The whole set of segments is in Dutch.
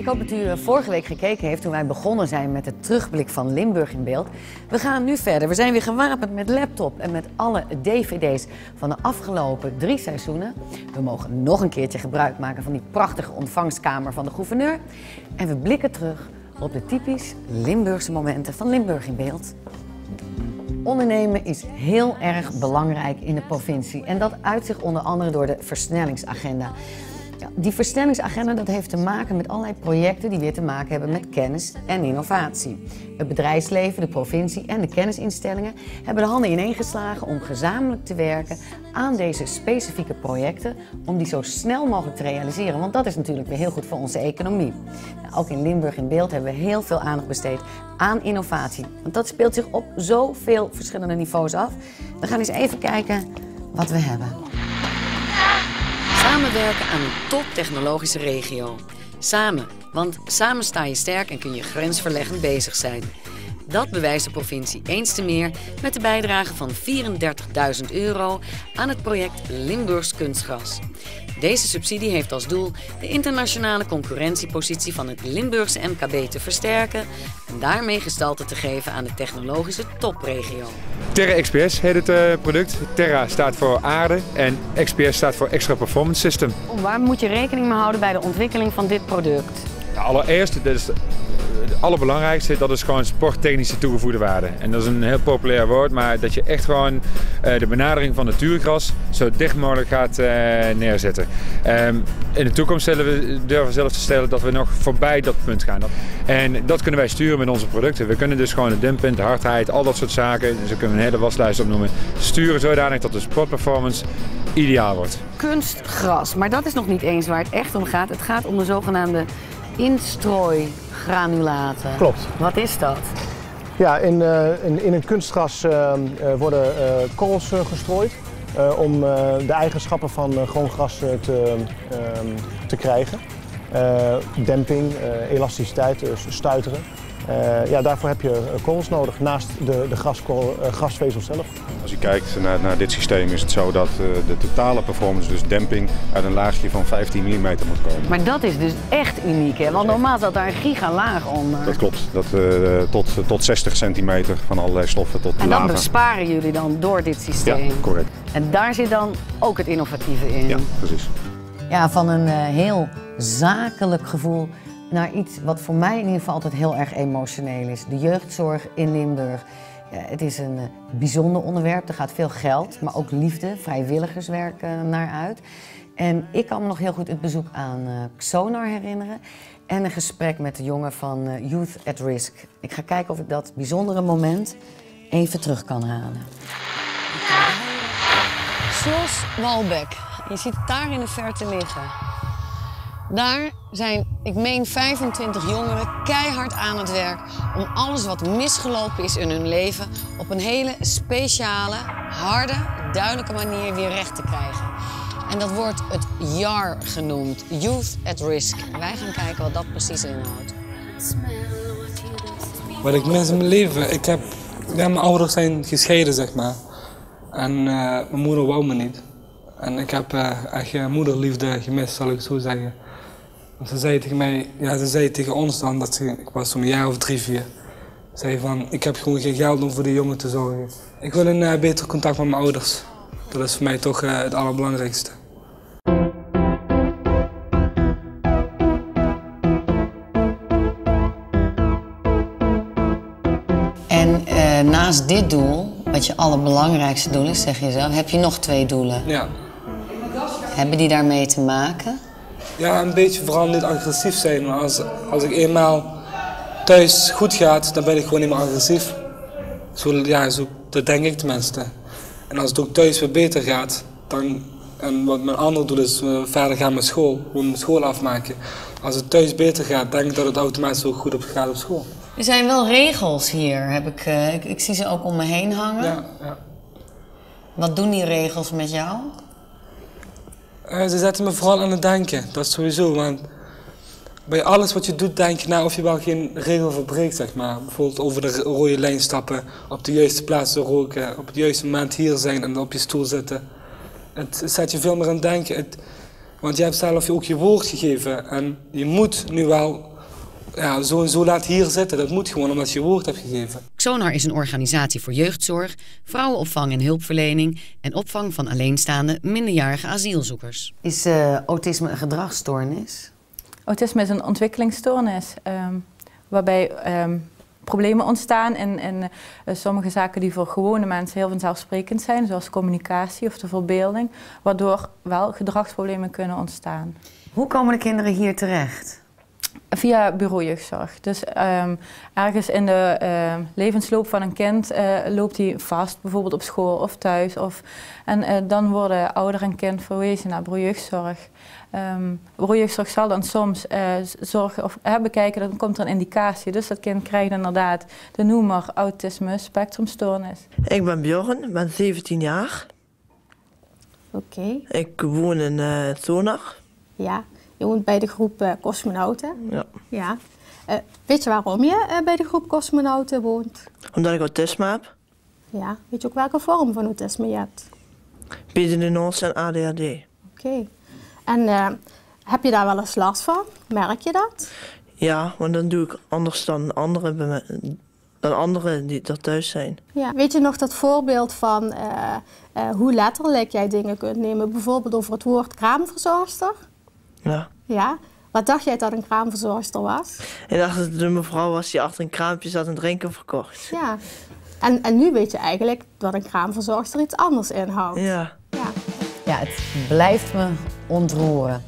hoop dat u vorige week gekeken heeft toen wij begonnen zijn met de terugblik van Limburg in beeld. We gaan nu verder. We zijn weer gewapend met laptop en met alle dvd's van de afgelopen 3 seizoenen. We mogen nog een keertje gebruik maken van die prachtige ontvangstkamer van de gouverneur. En we blikken terug op de typisch Limburgse momenten van Limburg in beeld. Ondernemen is heel erg belangrijk in de provincie en dat uit zich onder andere door de versnellingsagenda. Ja, die versnellingsagenda dat heeft te maken met allerlei projecten die weer te maken hebben met kennis en innovatie. Het bedrijfsleven, de provincie en de kennisinstellingen hebben de handen ineengeslagen om gezamenlijk te werken aan deze specifieke projecten om die zo snel mogelijk te realiseren. Want dat is natuurlijk weer heel goed voor onze economie. Nou, ook in Limburg in beeld hebben we heel veel aandacht besteed aan innovatie. Want dat speelt zich op zoveel verschillende niveaus af. We gaan eens even kijken wat we hebben. Samenwerken aan een toptechnologische regio. Samen, want samen sta je sterk en kun je grensverleggend bezig zijn. Dat bewijst de provincie eens te meer met de bijdrage van €34.000 aan het project Limburgs Kunstgras. Deze subsidie heeft als doel de internationale concurrentiepositie van het Limburgse MKB te versterken en daarmee gestalte te geven aan de technologische topregio. Terra XPS heet het product. Terra staat voor aarde en XPS staat voor Extra Performance System. Waar moet je rekening mee houden bij de ontwikkeling van dit product? Nou, allereerst, dat is het allerbelangrijkste, dat is gewoon sporttechnische toegevoegde waarde. En dat is een heel populair woord, maar dat je echt gewoon de benadering van natuurgras zo dicht mogelijk gaat neerzetten. In de toekomst durven we zelfs te stellen dat we nog voorbij dat punt gaan. En dat kunnen wij sturen met onze producten. We kunnen dus gewoon de dumping, de hardheid, al dat soort zaken, dus we kunnen een hele waslijst opnoemen, sturen zodanig dat de sportperformance ideaal wordt. Kunstgras, maar dat is nog niet eens waar het echt om gaat. Het gaat om de zogenaamde instrooigranulaten. Klopt. Wat is dat? Ja, in een kunstgras worden korrels gestrooid om de eigenschappen van gewoon gras te krijgen. Demping, elasticiteit, stuiteren. Ja, daarvoor heb je korrels nodig naast de grasvezel zelf. Als je kijkt naar dit systeem is het zo dat de totale performance, dus demping, uit een laagje van 15 mm moet komen. Maar dat is dus echt uniek, hè? Want normaal zat daar een gigalaag onder. Dat klopt, dat, tot 60 centimeter van allerlei stoffen tot lava. En dat besparen jullie dan door dit systeem? Ja, correct. En daar zit dan ook het innovatieve in? Ja, precies. Ja, van een heel zakelijk gevoel naar iets wat voor mij in ieder geval altijd heel erg emotioneel is. De jeugdzorg in Limburg. Ja, het is een bijzonder onderwerp. Er gaat veel geld, maar ook liefde, vrijwilligerswerk naar uit. En ik kan me nog heel goed het bezoek aan Xonar herinneren. En een gesprek met de jongen van Youth at Risk. Ik ga kijken of ik dat bijzondere moment even terug kan halen. Slos Walbeck. Je ziet het daar in de verte liggen. Daar zijn, ik meen, 25 jongeren keihard aan het werk om alles wat misgelopen is in hun leven op een hele speciale, harde, duidelijke manier weer recht te krijgen. En dat wordt het JAR genoemd, Youth at Risk. Wij gaan kijken wat dat precies inhoudt. Wat ik mis in mijn leven, mijn ouders zijn gescheiden, zeg maar. En mijn moeder wou me niet. En ik heb echt moederliefde gemist, zal ik zo zeggen. Ze zei tegen mij, ja, ze zei tegen ons dan, ik was zo'n jaar of 3, 4. Zei van, ik heb gewoon geen geld om voor die jongen te zorgen. Ik wil een beter contact met mijn ouders. Dat is voor mij toch het allerbelangrijkste. En naast dit doel, wat je allerbelangrijkste doel is, zeg je zelf, heb je nog 2 doelen. Ja. Hebben die daarmee te maken? Ja, een beetje vooral niet agressief zijn. Maar als ik eenmaal thuis goed gaat, dan ben ik gewoon niet meer agressief. Dat denk ik tenminste. En als het ook thuis weer beter gaat, en wat mijn andere doel is, verder gaan met school. Gewoon mijn school afmaken. Als het thuis beter gaat, denk ik dat het automatisch ook goed gaat op school. Er zijn wel regels hier, ik zie ze ook om me heen hangen. Ja. Wat doen die regels met jou? Ze zetten me vooral aan het denken, dat is sowieso. Want bij alles wat je doet, denk je na of je wel geen regel verbreekt, zeg maar. Bijvoorbeeld over de rode lijn stappen, op de juiste plaats roken, op het juiste moment hier zijn en op je stoel zitten. Het zet je veel meer aan het denken. Want je hebt zelf ook je woord gegeven en je moet nu wel ja, zo laat hier zitten. Dat moet gewoon omdat je woord hebt gegeven. Xonar is een organisatie voor jeugdzorg, vrouwenopvang en hulpverlening en opvang van alleenstaande minderjarige asielzoekers. Is autisme een gedragsstoornis? Autisme is een ontwikkelingsstoornis waarbij problemen ontstaan in sommige zaken die voor gewone mensen heel vanzelfsprekend zijn, zoals communicatie of de verbeelding, waardoor wel gedragsproblemen kunnen ontstaan. Hoe komen de kinderen hier terecht? Via bureau jeugdzorg. Dus ergens in de levensloop van een kind loopt hij vast, bijvoorbeeld op school of thuis. En dan worden ouder en kind verwezen naar bureau jeugdzorg. Bureau jeugdzorg zal dan soms zorgen of bekijken, dan komt er een indicatie. Dus dat kind krijgt inderdaad de noemer autisme spectrumstoornis. Ik ben Bjorn, ben 17 jaar. Oké. Ik woon in Xonar. Ja. Je woont bij de groep cosmonauten. Ja. Ja. Weet je waarom je bij de groep cosmonauten woont? Omdat ik autisme heb. Ja. Weet je ook welke vorm van autisme je hebt? PDD-NOS en ADHD. Oké. En heb je daar wel eens last van? Merk je dat? Ja, want dan doe ik anders dan anderen die er thuis zijn. Ja. Weet je nog dat voorbeeld van hoe letterlijk jij dingen kunt nemen? Bijvoorbeeld over het woord kraamverzorgster? Ja. Ja. Wat dacht jij dat een kraamverzorgster was? Ik dacht dat het een mevrouw was die achter een kraampje zat en drinken verkocht. Ja. En nu weet je eigenlijk dat een kraamverzorgster iets anders inhoudt. Ja. Ja, het blijft me ontroeren.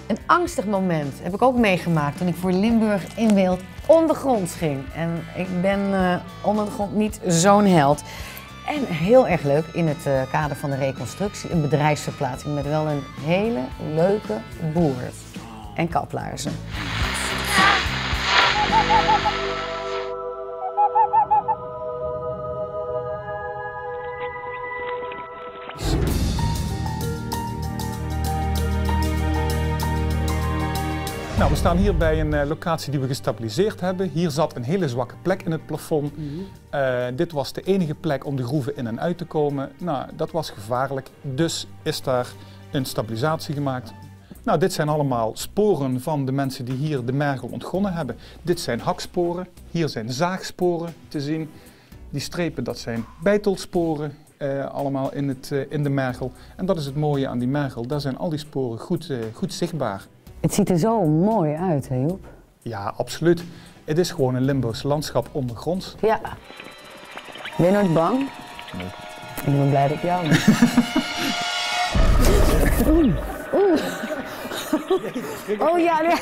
Een angstig moment heb ik ook meegemaakt toen ik voor Limburg in Beeld ondergronds ging. En ik ben onder de grond niet zo'n held. En heel erg leuk, in het kader van de reconstructie, een bedrijfsverplaatsing met wel een hele leuke boer en kaplaarzen. Nou, we staan hier bij een locatie die we gestabiliseerd hebben. Hier zat een hele zwakke plek in het plafond. Dit was de enige plek om de groeven in en uit te komen. Nou, dat was gevaarlijk, dus is daar een stabilisatie gemaakt. Nou, dit zijn allemaal sporen van de mensen die hier de mergel ontgonnen hebben. Dit zijn haksporen, hier zijn zaagsporen te zien. Die strepen, dat zijn bijtelsporen, allemaal in de mergel. En dat is het mooie aan die mergel, daar zijn al die sporen goed zichtbaar. Het ziet er zo mooi uit, hè Joep? Ja, absoluut. Het is gewoon een Limburgs landschap ondergronds. Ja. Ben je nooit bang? Nee. Ik ben blij dat ik jou ben. Oh ja, nee.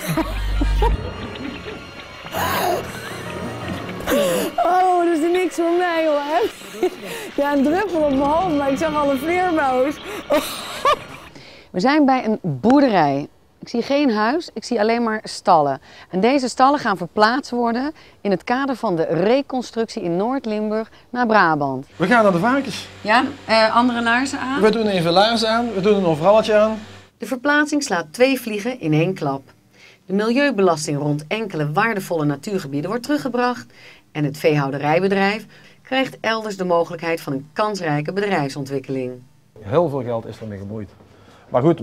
Oh, dat is niks voor mij hoor. Ja, een druppel op mijn hoofd, maar ik zag al een vleermuis. Oh. We zijn bij een boerderij. Ik zie geen huis, ik zie alleen maar stallen. En deze stallen gaan verplaatst worden in het kader van de reconstructie in Noord-Limburg naar Brabant. We gaan naar de varkens. Ja, andere laarzen aan? We doen even laarzen aan, we doen een overalletje aan. De verplaatsing slaat 2 vliegen in 1 klap. De milieubelasting rond enkele waardevolle natuurgebieden wordt teruggebracht en het veehouderijbedrijf krijgt elders de mogelijkheid van een kansrijke bedrijfsontwikkeling. Heel veel geld is ermee gemoeid. Maar goed,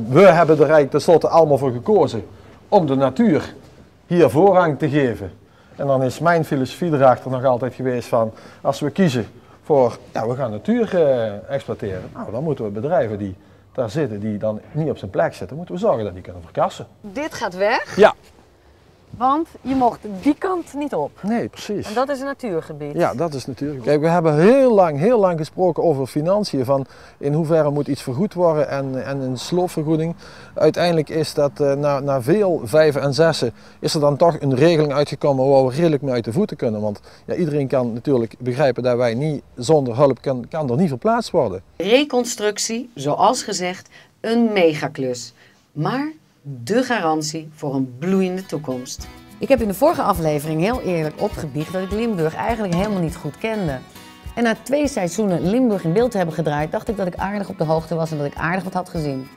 we hebben er eigenlijk tenslotte allemaal voor gekozen om de natuur hier voorrang te geven. En dan is mijn filosofie erachter nog altijd geweest van, als we kiezen voor, ja, we gaan natuur exploiteren, nou, dan moeten we bedrijven die daar zitten, die dan niet op zijn plek zitten, moeten we zorgen dat die kunnen verkassen. Dit gaat weg? Ja. Want je mocht die kant niet op. Nee, precies. En dat is een natuurgebied. Ja, dat is natuurlijk. Kijk, we hebben heel lang gesproken over financiën, van in hoeverre moet iets vergoed worden en een sloopvergoeding. Uiteindelijk is dat na veel vijven en zessen is er dan toch een regeling uitgekomen waar we redelijk mee uit de voeten kunnen. Want ja, iedereen kan natuurlijk begrijpen dat wij niet zonder hulp kan er niet verplaatst worden. Reconstructie, zoals gezegd, een megaklus. Maar de garantie voor een bloeiende toekomst. Ik heb in de vorige aflevering heel eerlijk opgebiecht dat ik Limburg eigenlijk helemaal niet goed kende. En na 2 seizoenen Limburg in Beeld te hebben gedraaid, dacht ik dat ik aardig op de hoogte was en dat ik aardig wat had gezien.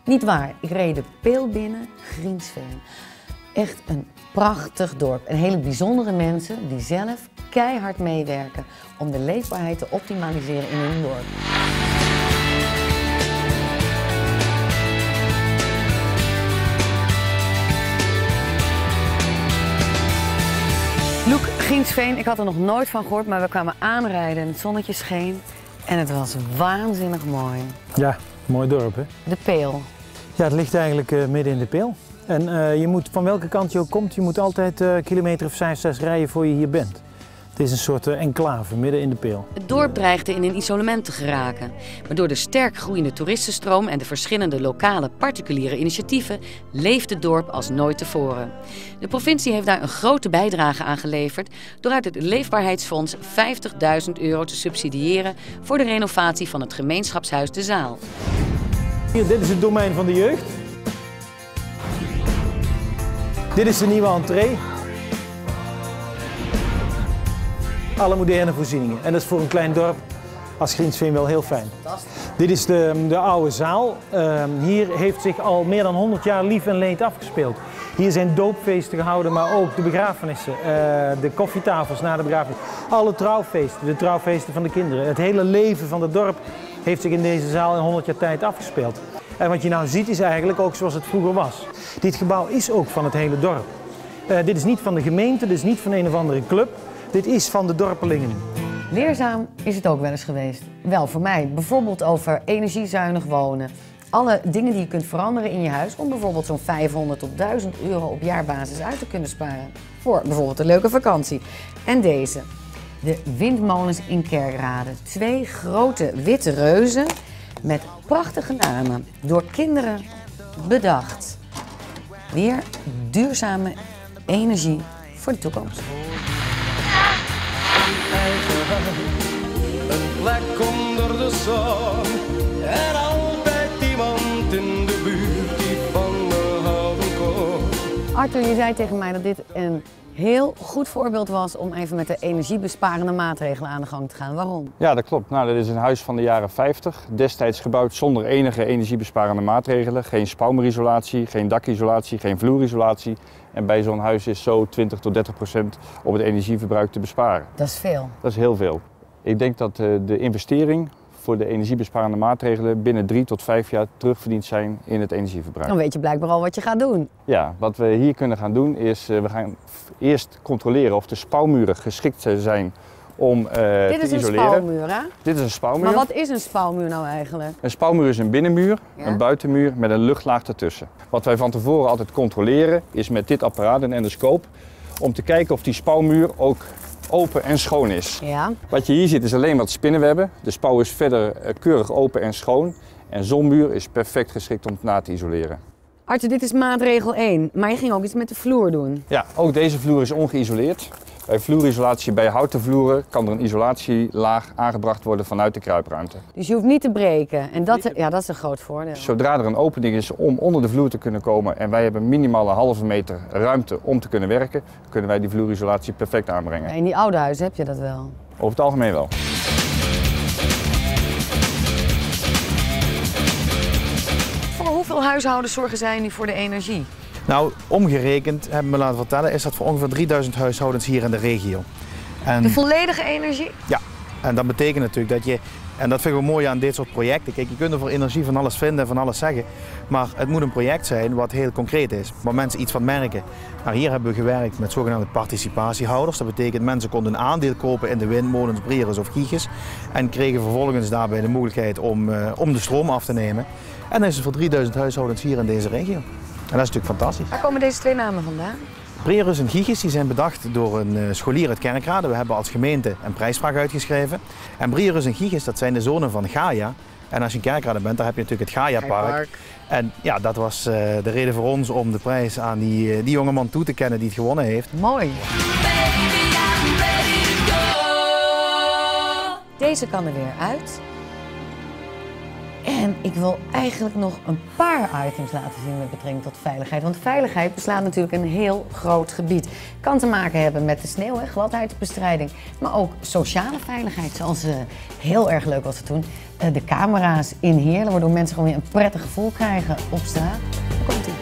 Niet waar, ik reed de Peel binnen, Griensveen. Echt een prachtig dorp en hele bijzondere mensen die zelf keihard meewerken om de leefbaarheid te optimaliseren in hun dorp. Giensveen, ik had er nog nooit van gehoord, maar we kwamen aanrijden en het zonnetje scheen. En het was waanzinnig mooi. Ja, mooi dorp hè? De Peel. Ja, het ligt eigenlijk midden in de Peel. En je moet, van welke kant je ook komt, je moet altijd kilometer of 5, 6 rijden voor je hier bent. Het is een soort enclave midden in de Peel. Het dorp dreigde in een isolement te geraken. Maar door de sterk groeiende toeristenstroom en de verschillende lokale particuliere initiatieven leeft het dorp als nooit tevoren. De provincie heeft daar een grote bijdrage aan geleverd door uit het Leefbaarheidsfonds €50.000 te subsidiëren voor de renovatie van het gemeenschapshuis De Zaal. Hier, dit is het domein van de jeugd. Dit is de nieuwe entree. Alle moderne voorzieningen. En dat is voor een klein dorp als Giensveen wel heel fijn. Dit is de oude zaal. Hier heeft zich al meer dan 100 jaar lief en leed afgespeeld. Hier zijn doopfeesten gehouden, maar ook de begrafenissen, de koffietafels na de begrafenis. Alle trouwfeesten, de trouwfeesten van de kinderen. Het hele leven van het dorp heeft zich in deze zaal in 100 jaar tijd afgespeeld. En wat je nou ziet is eigenlijk ook zoals het vroeger was. Dit gebouw is ook van het hele dorp. Dit is niet van de gemeente, dit is niet van een of andere club. Dit is van de dorpelingen. Leerzaam is het ook wel eens geweest. Wel voor mij, bijvoorbeeld over energiezuinig wonen. Alle dingen die je kunt veranderen in je huis om bijvoorbeeld zo'n €500 tot €1.000 op jaarbasis uit te kunnen sparen. Voor bijvoorbeeld een leuke vakantie. En deze, de windmolens in Kerkrade. 2 grote witte reuzen met prachtige namen, door kinderen bedacht. Weer duurzame energie voor de toekomst. Een plek onder de zon en altijd iemand in de buurt die van me houden kon. Arthur, je zei tegen mij dat dit een heel goed voorbeeld was om even met de energiebesparende maatregelen aan de gang te gaan. Waarom? Ja, dat klopt. Nou, dit is een huis van de jaren 50. Destijds gebouwd zonder enige energiebesparende maatregelen. Geen spouwmuurisolatie, geen dakisolatie, geen vloerisolatie. En bij zo'n huis is zo 20 tot 30% op het energieverbruik te besparen. Dat is veel. Dat is heel veel. Ik denk dat de investering voor de energiebesparende maatregelen binnen 3 tot 5 jaar terugverdiend zijn in het energieverbruik. Dan weet je blijkbaar al wat je gaat doen. Ja, wat we hier kunnen gaan doen is, we gaan eerst controleren of de spouwmuren geschikt zijn om te isoleren. Dit is een spouwmuur, hè? Dit is een spouwmuur. Maar wat is een spouwmuur nou eigenlijk? Een spouwmuur is een binnenmuur, Ja? een buitenmuur met een luchtlaag ertussen. Wat wij van tevoren altijd controleren is met dit apparaat, een endoscoop, om te kijken of die spouwmuur ook open en schoon is. Ja. Wat je hier ziet is alleen wat spinnenwebben. De spouw is verder keurig open en schoon. En zo'n muur is perfect geschikt om na te isoleren. Arthur, dit is maatregel 1, maar je ging ook iets met de vloer doen. Ja, ook deze vloer is ongeïsoleerd. Bij vloerisolatie bij houten vloeren kan er een isolatielaag aangebracht worden vanuit de kruipruimte. Dus je hoeft niet te breken en dat is een groot voordeel. Zodra er een opening is om onder de vloer te kunnen komen en wij hebben minimaal een halve meter ruimte om te kunnen werken, kunnen wij die vloerisolatie perfect aanbrengen. In die oude huizen heb je dat wel? Over het algemeen wel. Voor hoeveel huishoudens zorgen zij nu voor de energie? Nou, omgerekend, hebben we me laten vertellen, is dat voor ongeveer 3000 huishoudens hier in de regio. En de volledige energie? Ja, en dat betekent natuurlijk dat je, en dat vind ik wel mooi aan dit soort projecten, kijk, je kunt er voor energie van alles vinden en van alles zeggen, maar het moet een project zijn wat heel concreet is, waar mensen iets van merken. Nou, hier hebben we gewerkt met zogenaamde participatiehouders. Dat betekent mensen konden een aandeel kopen in de windmolens, Brieris of Giges en kregen vervolgens daarbij de mogelijkheid om de stroom af te nemen. En dat is het voor 3000 huishoudens hier in deze regio. En dat is natuurlijk fantastisch. Waar komen deze 2 namen vandaan? Brieris en Giges die zijn bedacht door een scholier uit Kerkrade. We hebben als gemeente een prijsvraag uitgeschreven. En Brieris en Giges, dat zijn de zonen van Gaia. En als je in Kerkrade bent, dan heb je natuurlijk het Gaia-park. En ja, dat was de reden voor ons om de prijs aan die jongeman toe te kennen die het gewonnen heeft. Mooi. Deze kan er weer uit. En ik wil eigenlijk nog een paar items laten zien met betrekking tot veiligheid. Want veiligheid beslaat natuurlijk een heel groot gebied. Kan te maken hebben met de sneeuw en gladheidsbestrijding. Maar ook sociale veiligheid, zoals heel erg leuk was het toen. De camera's in Heerlen, waardoor mensen gewoon weer een prettig gevoel krijgen op straat. Daar komt-ie.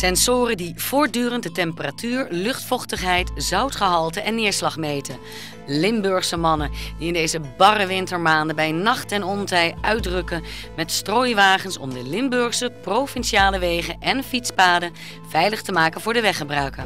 Sensoren die voortdurend de temperatuur, luchtvochtigheid, zoutgehalte en neerslag meten. Limburgse mannen die in deze barre wintermaanden bij nacht en ontij uitrukken met strooiwagens om de Limburgse provinciale wegen en fietspaden veilig te maken voor de weggebruiker.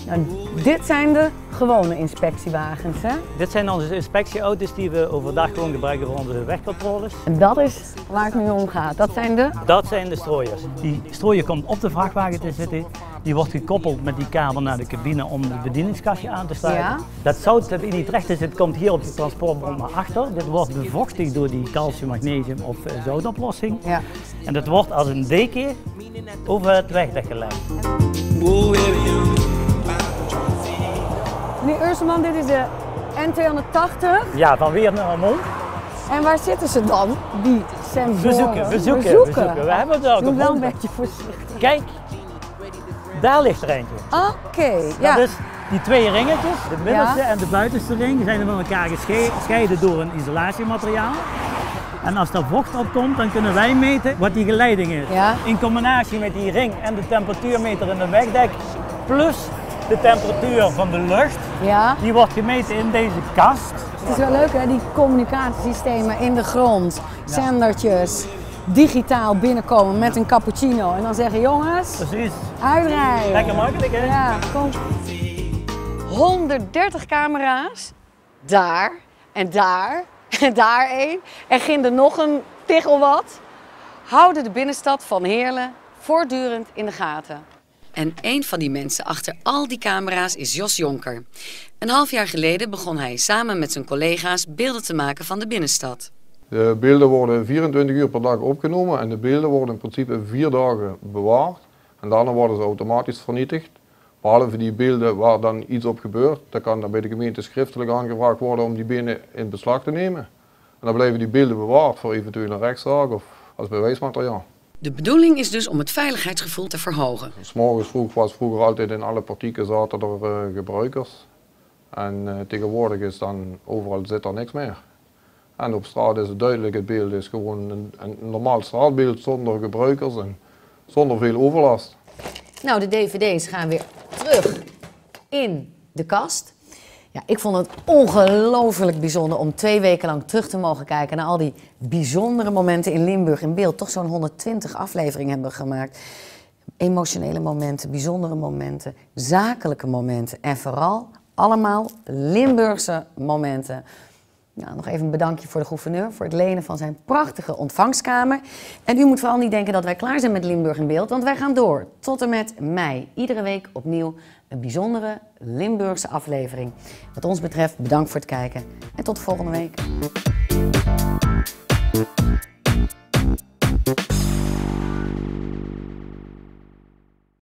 Nou, dit zijn de gewone inspectiewagens, hè? Dit zijn onze inspectieauto's die we overdag gewoon gebruiken voor onze wegcontroles. En dat is waar het nu om gaat. Dat zijn de? Dat zijn de strooiers. Die strooier komt op de vrachtwagen te zitten. Die wordt gekoppeld met die kabel naar de cabine om het bedieningskastje aan te sluiten. Ja. Dat zout dat in die trechter zit, komt hier op de transportbron naar achter. Dit wordt bevochtigd door die calcium, magnesium of zoutoplossing. Ja. En dat wordt als een deken over het wegdek gelegd. Meneer Urselman, dit is de N280. Ja, van Weert naar Mond. En waar zitten ze dan, die sensoren? We zoeken. We hebben het al Doe wel een gevonden. beetje voorzichtig. Kijk, daar ligt er eentje. Oké, ja. Dat is die twee ringetjes, de middelste en de buitenste ring, die zijn er van elkaar gescheiden door een isolatiemateriaal. En als er vocht op komt, dan kunnen wij meten wat die geleiding is. Ja. In combinatie met die ring en de temperatuurmeter in de wegdek, plus de temperatuur van de lucht, Ja. die wordt gemeten in deze kast. Het is wel leuk, hè, die communicatiesystemen in de grond, zendertjes, digitaal binnenkomen met een cappuccino en dan zeggen jongens, precies, uitrijden. Lekker makkelijk, hè? Ja, kom. 130 camera's, daar en daar en daar één en ginder nog een tigel wat, houden de binnenstad van Heerlen voortdurend in de gaten. En een van die mensen achter al die camera's is Jos Jonker. Een half jaar geleden begon hij samen met zijn collega's beelden te maken van de binnenstad. De beelden worden 24 uur per dag opgenomen en de beelden worden in principe 4 dagen bewaard. En daarna worden ze automatisch vernietigd. Behalve die beelden waar dan iets op gebeurt, dan kan dan bij de gemeente schriftelijk aangevraagd worden om die beelden in beslag te nemen. En dan blijven die beelden bewaard voor eventueel een rechtszaak of als bewijsmateriaal. De bedoeling is dus om het veiligheidsgevoel te verhogen. 's Morgens vroeg was vroeger altijd in alle partieken zaten er gebruikers. En tegenwoordig is dan overal zit er niks meer. En op straat is het duidelijk, het beeld is gewoon een normaal straatbeeld zonder gebruikers en zonder veel overlast. Nou, de dvd's gaan weer terug in de kast. Ja, ik vond het ongelooflijk bijzonder om 2 weken lang terug te mogen kijken naar al die bijzondere momenten in Limburg in beeld. Toch zo'n 120 afleveringen hebben we gemaakt. Emotionele momenten, bijzondere momenten, zakelijke momenten en vooral allemaal Limburgse momenten. Nou, nog even een bedankje voor de gouverneur voor het lenen van zijn prachtige ontvangstkamer. En u moet vooral niet denken dat wij klaar zijn met Limburg in beeld, want wij gaan door tot en met mei. Iedere week opnieuw een bijzondere Limburgse aflevering. Wat ons betreft bedankt voor het kijken en tot de volgende week.